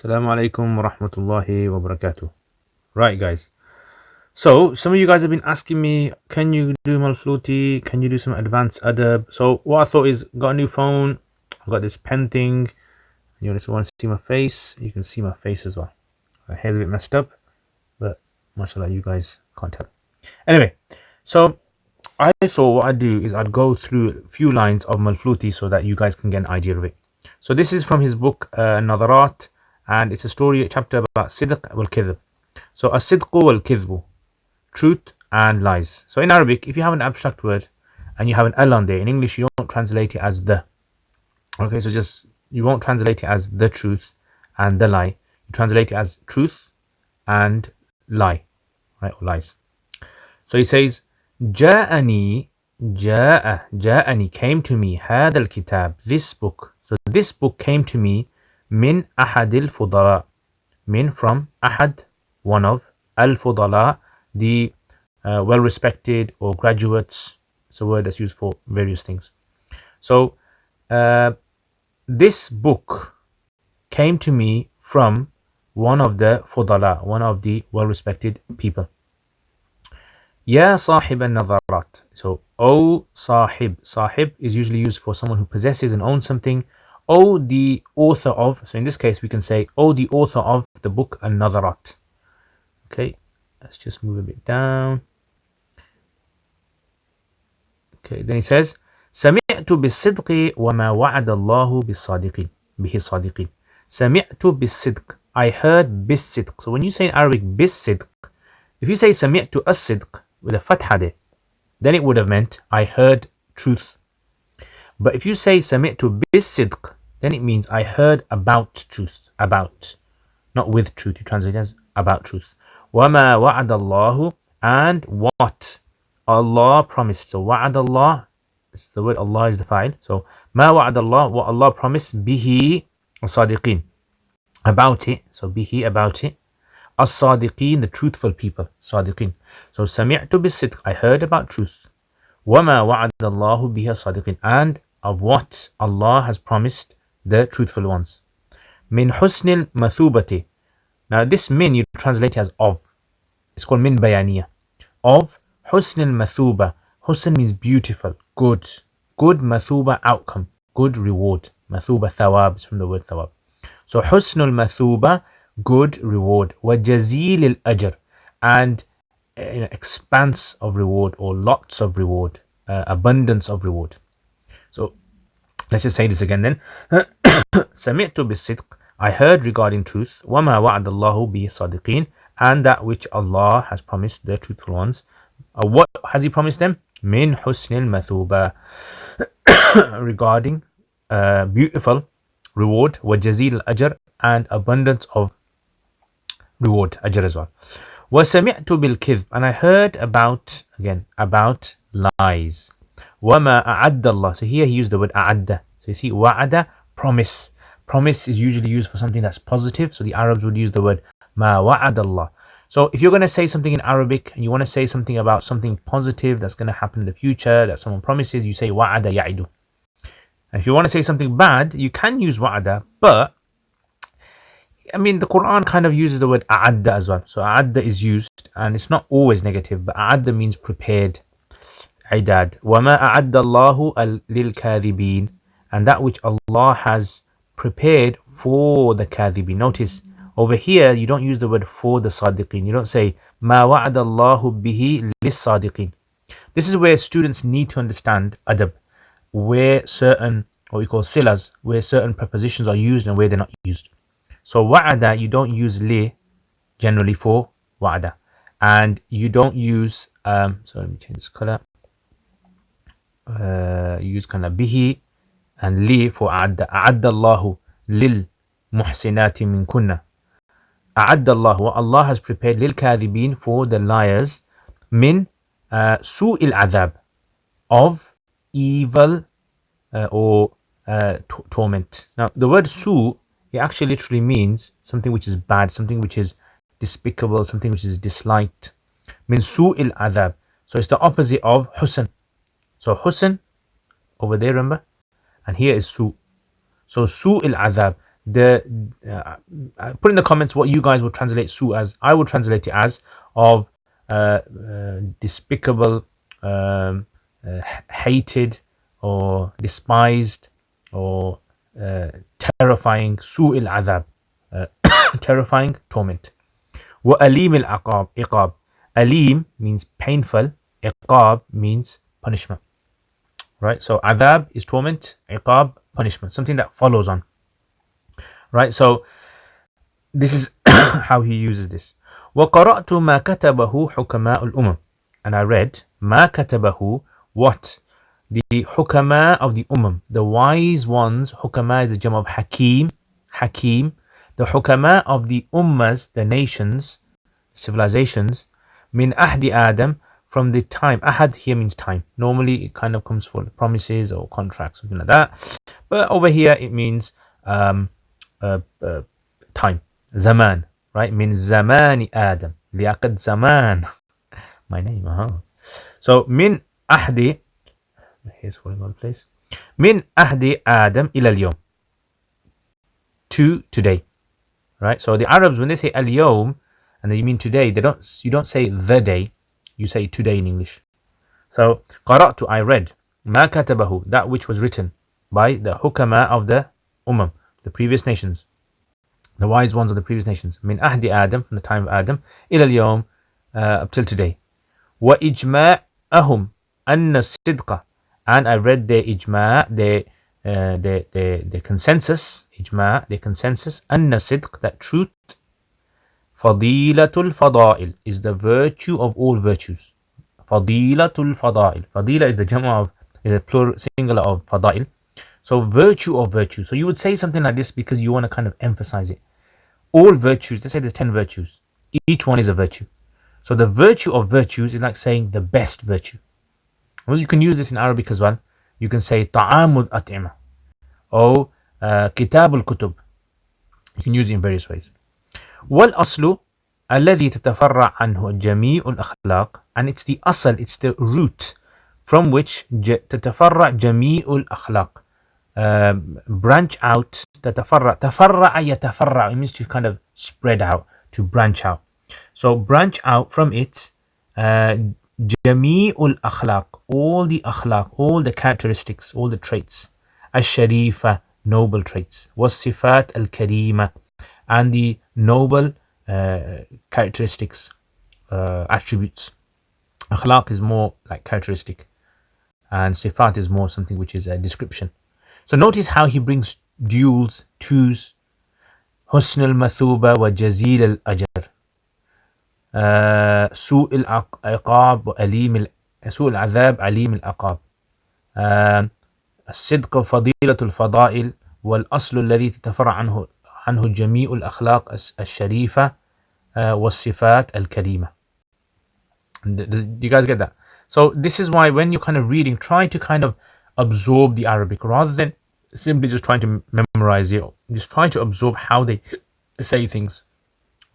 Assalamu alaikum wa rahmatullahi wa barakatuh. Right, guys. So, some of you guys have been asking me, can you do al-Manflooti? Can you do some advanced adab? So, what I thought is, got a new phone, I've got this pen thing. You just want to see my face? You can see my face as well. My hair's a bit messed up, but mashallah, you guys can't tell. Anyway, so I thought what I'd do is I'd go through a few lines of al-Manflooti so that you guys can get an idea of it. So, this is from his book, Nadarat, and it's a story, a chapter about الصدق والكذب. So الصدق والكذب, truth and lies. So in Arabic, if you have an abstract word and you have an al on there, in English you don't translate it as the. Okay, so just you won't translate it as the truth and the lie. You translate it as truth and lie, right? Or lies. So he says, جاءني came to me هذا الكتاب, this book. So this book came to me من أحد الفضلاء, min from أحد, one of, al-fudala, the well-respected or graduates. It's a word that's used for various things. So this book came to me from one of the fudala, one of the well-respected people. Ya sahib al-nadarat. So, O sahib is usually used for someone who possesses and owns something. O the author of, so in this case we can say, O the author of the book al-Nadarat. Okay, let's just move a bit down. Okay, then he says, سمعت بالصدق وما وعد الله بالصادقين به الصادقين. سمعت بالصدق, I heard بالصدق. So when you say in Arabic بالصدق, if you say سمعت الصدق with a fatha there, then it would have meant I heard truth. But if you say سمعت بالصدق, then it means I heard about truth, about, not with truth. You translate it as about truth. وَمَا وَعَدَ اللَّهُ, and what Allah promised. So وَعَدَ اللَّه, it's the word Allah is the fa'il. So مَا وَعَدَ اللَّه, what Allah promised, bihi as-sadiqeen, about it. So bihi, about it. As-sadiqeen, the truthful people, sadiqeen. So سمعت بالصدق, I heard about truth. وَمَا وَعَدَ اللَّهُ bihi as-sadiqeen, and of what Allah has promised the truthful ones. Min husnil mathubati. Now this min you translate as of. It's called min bayaniya. Of husnil mathuba. Husn means beautiful, good. Good mathuba, outcome, good reward. Mathuba thawab is from the word thawab. So husnul mathuba, good reward. Wa jazil al-ajr, and expanse of reward or lots of reward, abundance of reward. So let's just say this again then. سمعت بالصدق, I heard regarding truth. وما وعد الله به الصادقين, and that which Allah has promised the truthful ones. What has He promised them? من حسن المثوبة, regarding beautiful reward. وجزيل الأجر, and abundance of reward, ajr as well. وسمعت بالكذب, and I heard about, again, about lies. وما أعد الله, so here he used the word أعد. So you see, وعد, promise. Promise is usually used for something that's positive. So the Arabs would use the word ما وعد الله. So if you're going to say something in Arabic and you want to say something about something positive that's going to happen in the future, that someone promises, you say وعد يعد. And if you want to say something bad, you can use وعد, but I mean the Quran kind of uses the word أعد as well. So أعد is used, and it's not always negative, but أعد means prepared. عداد. وما أعد الله للكاذبين, and that which Allah has prepared for the kadhibin. Notice over here you don't use the word for the sadiqin. You don't say ma wa'ada Allahu bihi lis-sadiqin. This is where students need to understand adab, where certain, what we call silas, where certain prepositions are used and where they're not used. So wa'ada, you don't use li generally for wa'ada, and you don't use so let me change this color. Use kind of bihi and li for a'adda. A'adda Allahu lil muhsinati min kunna. A'adda Allahu, what Allah has prepared, lil kadhibin, for the liars, min su'il adhab, of evil or torment. Now the word su, it actually literally means something which is bad, something which is despicable, something which is disliked. Min su'il adhab. So it's the opposite of husn. So husn over there, remember, and here is su. So su'il adhab, put in the comments what you guys would translate su as. I would translate it as of despicable, hated, or despised, or terrifying. Su il adab, terrifying torment. Wa alim al iqab. Alim means painful. Iqab means punishment. Right? So adab is torment, iqab punishment, something that follows on. Right? So this is how he uses this. وَقَرَأْتُ مَا كَتَبَهُ حُكَمَاءُ الْأُمَمِ. And I read مَا كَتَبَهُ, what the hukama of the the wise ones. Hukama is the jam of hakim. The hukama of the ummas, the nations, civilizations. Min ahdi Adam, from the time. Ahad here means time. Normally it kind of comes for promises or contracts, something like that. But over here it means time. Zaman, right? Min zamani Adam. Liaqad zaman. My name, So min ahdi, here's falling on place. Min ahdi Adam ila al-yawm, to today. Right? So the Arabs, when they say al-yawm and they mean today, you don't say the day, you say today in English. So qara'tu, I read, ma katabahu, that which was written by the hukama of the the previous nations, the wise ones of the previous nations. Min ahdi Adam, from the time of Adam, ila al-yawm, up till today. Wa ijma'ahum anna sidqa, and I read their ijma', their consensus, their consensus, anna sidq, that truth, fadilatul fada'il, is the virtue of all virtues. Fadilatul fada'il. Fadila is the jama of, is the plural singular of fada'il. So virtue of virtue. So you would say something like this because you want to kind of emphasize it. All virtues, let's say there's 10 virtues. Each one is a virtue. So the virtue of virtues is like saying the best virtue. Well, you can use this in Arabic as well. You can say ta'amul at'ima, or kitabul kutub. You can use it in various ways. Wal aslu alladhi tatafarra anhu jami'ul akhlaq, and it's the asl, it's the root from which tatafarra jami'ul akhlaq, branch out. Tatafarra, tafarra yatafarra, it means to kind of spread out, to branch out. So branch out from it, jami'ul akhlaq, all the akhlaq, all the characteristics, all the traits. Ash-sharifa, noble traits. Was-sifat al-karima, and the noble characteristics, attributes. Akhlaq is more like characteristic, and sifat is more something which is a description. So notice how he brings duals, twos. Husn al-mathuba wa jazil al-ajr. سوء العقاب وأليم سوء العذاب عليم العقاب. الصدق فضيلة الفضائل، والأصل الذي تتفرع عنه جميع الأخلاق الشريفة والصفات الكريمة. Do you guys get that? So this is why when you're kind of reading, try to kind of absorb the Arabic rather than simply just trying to memorize it. Just try to absorb how they say things.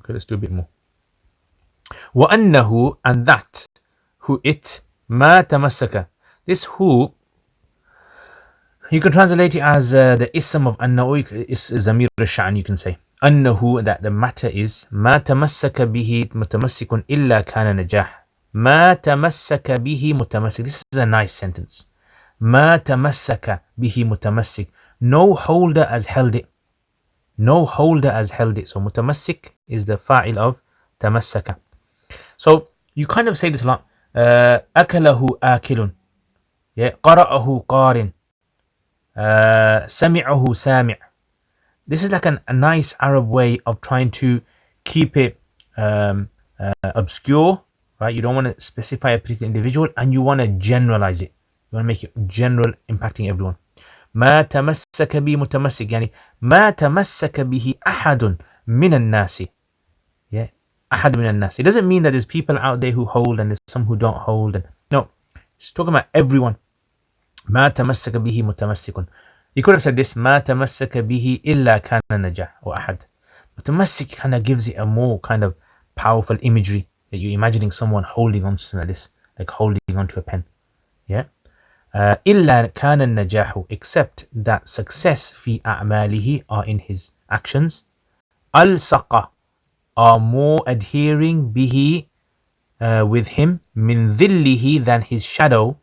Okay, let's do a bit more. وأنه, and that, who it, ما تمسك. This who, you can translate it as the ism of أنه, is zamir al-sha'n, you can say. أنه, that the matter is, ما تمسك به متمسك إلا كان نجاح. ما تمسك به متمسك. This is a nice sentence. ما تمسك به متمسك. No holder has held it. No holder has held it. So متمسك is the fa'il of تمسك. So you kind of say this a lot. أكله آكل. Yeah. قرأه قارن. سمعه سامع. This is like a nice Arab way of trying to keep it obscure, right? You don't want to specify a particular individual, and you want to generalize it. You want to make it general, impacting everyone. ما تمسك به متمسك, يعني ما تمسك به أحد من الناس. Yeah. أحد من الناس. It doesn't mean that there's people out there who hold and there's some who don't hold. No, it's talking about everyone. ما تمسك به متمسك. You could have said this, ما تمسك به إلا كان نجاح, or أحد. متمسك kind of gives it a more kind of powerful imagery, that you're imagining someone holding on to something like this, like holding onto a pen. Yeah. إلا كان النجاح, except that success في أعماله are in his actions. Al-saqa are more adhering bihi with him, min dhillihi than his shadow,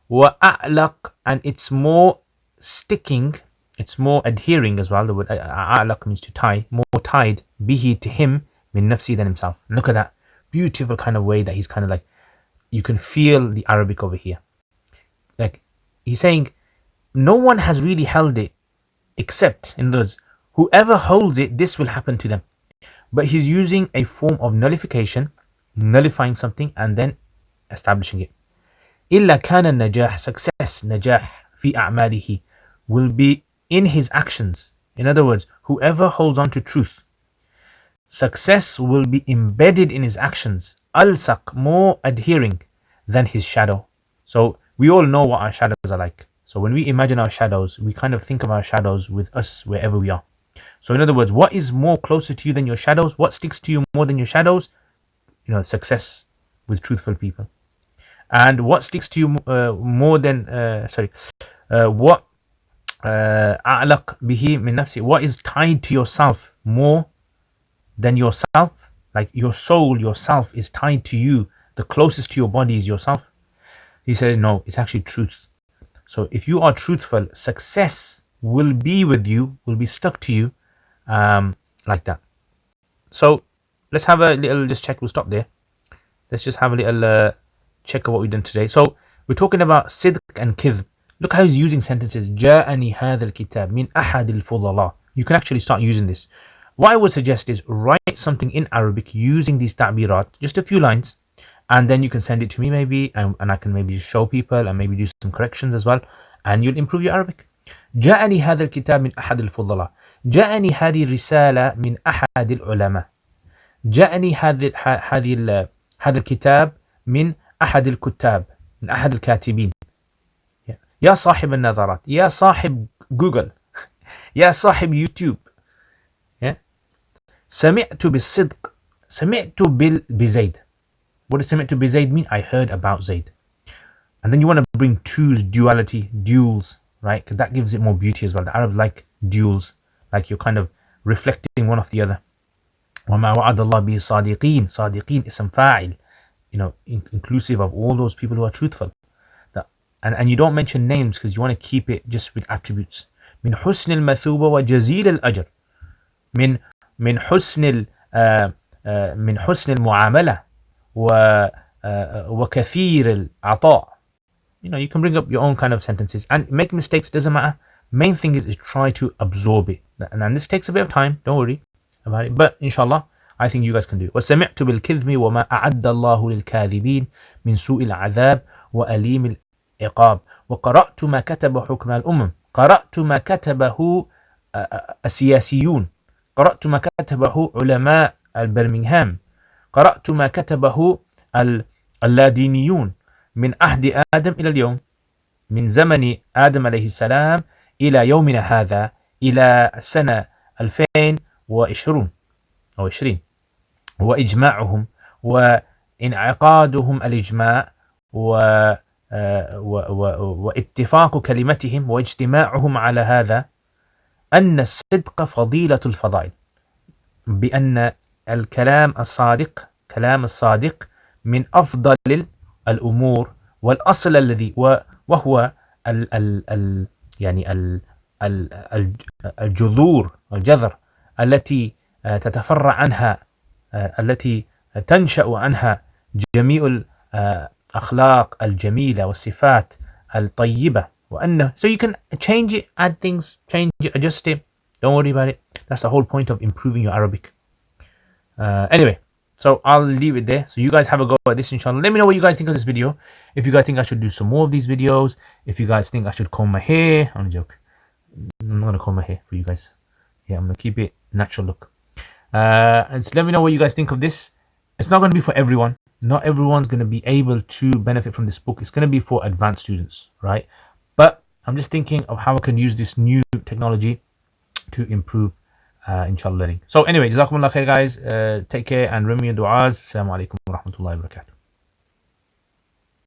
wa a'laq, and it's more sticking, it's more adhering as well. The word a'laq means to tie, more tied, bihi to him, min nafsi than himself. Look at that beautiful kind of way that he's kind of like, you can feel the Arabic over here. Like he's saying, no one has really held it except in those, whoever holds it, this will happen to them. But he's using a form of nullification, nullifying something and then establishing it. إلا كان النجاح, success, نجاح في أعماله, will be in his actions. In other words, whoever holds on to truth, success will be embedded in his actions. Al-saq, more adhering than his shadow. So we all know what our shadows are like. So when we imagine our shadows, we kind of think of our shadows with us wherever we are. So in other words, what is more closer to you than your shadows? What sticks to you more than your shadows? You know, success with truthful people. And what sticks to you more than what أعلق به من نفسي, what is tied to yourself more than yourself? Like your soul, yourself is tied to you. The closest to your body is yourself. He said, no, it's actually truth. So if you are truthful, success will be with you, will be stuck to you, like that. So let's have a little just check. We'll stop there. Let's just have a little check of what we've done today. So we're talking about sidq and kidhb. Look how he's using sentences. جاءني هذا الكتاب من أحد الفضلاء. You can actually start using this. What I would suggest is write something in Arabic using these ta'birat, just a few lines, and then you can send it to me maybe, and I can maybe show people and maybe do some corrections as well, and you'll improve your Arabic. جاءني هذا الكتاب من أحد الفضلاء. جاءني هذه الرسالة من أحد العلماء. جاءني هذا الكتاب من أحد الكتاب، من أحد الكاتبين. يا صاحب النظرات، يا صاحب جوجل، يا صاحب يوتيوب. سمعت بالصدق، سمعت بزيد. What does سمعت بزيد mean? I heard about Zaid. And then you want to bring twos, duality, duals, right? Because that gives it more beauty as well. The Arabs like duals, like you're kind of reflecting one off the other. وما وعد الله به صادقين. صادقين اسم فاعل, you know, inclusive of all those people who are truthful. And you don't mention names because you want to keep it just with attributes. من حسن المثوبة وجزيل الأجر. من حسن من حسن المعاملة وكثير العطاء. You know, you can bring up your own kind of sentences and make mistakes, doesn't matter. Main thing is try to absorb it. And then this takes a bit of time, don't worry about it. But inshallah, I think you guys can do it. وسمعت بالكذب وما أعد الله للكاذبين من سوء العذاب وأليم العقاب وقرأت ما كتب حكم الأمم. قرأت ما كتبه السياسيون. قرأت ما كتبه علماء البرمنغهام. قرأت ما كتبه اللادينيون من عهد آدم إلى اليوم، من زمن آدم عليه السلام إلى يومنا هذا، إلى سنة 2020 أو 20، وإجماعهم وانعقادهم الإجماع واتفاق كلمتهم واجتماعهم على هذا، أن الصدق فضيلة الفضائل، بأن الكلام الصادق، كلام الصادق من أفضل الأمور، والأصل الذي وهو يعني الجذور، الجذر التي تتفرع عنها، التي تنشأ عنها جميع الأخلاق الجميلة والصفات الطيبة. وأنه so you can change it, add things, change it, adjust it, don't worry about it. That's the whole point of improving your Arabic. Anyway, so I'll leave it there. So you guys have a go at this, inshallah. Let me know what you guys think of this video. If you guys think I should do some more of these videos, if you guys think I should comb my hair, I'm a joke. I'm not gonna comb my hair for you guys. Yeah, I'm gonna keep it natural look. And so let me know what you guys think of this. It's not gonna be for everyone. Not everyone's gonna be able to benefit from this book. It's gonna be for advanced students, right? But I'm just thinking of how I can use this new technology to improve inshallah learning. So anyway, jazakumullah khair guys. Take care and remember your du'as. Assalamu alaikum wa rahmatullahi wa barakatuh.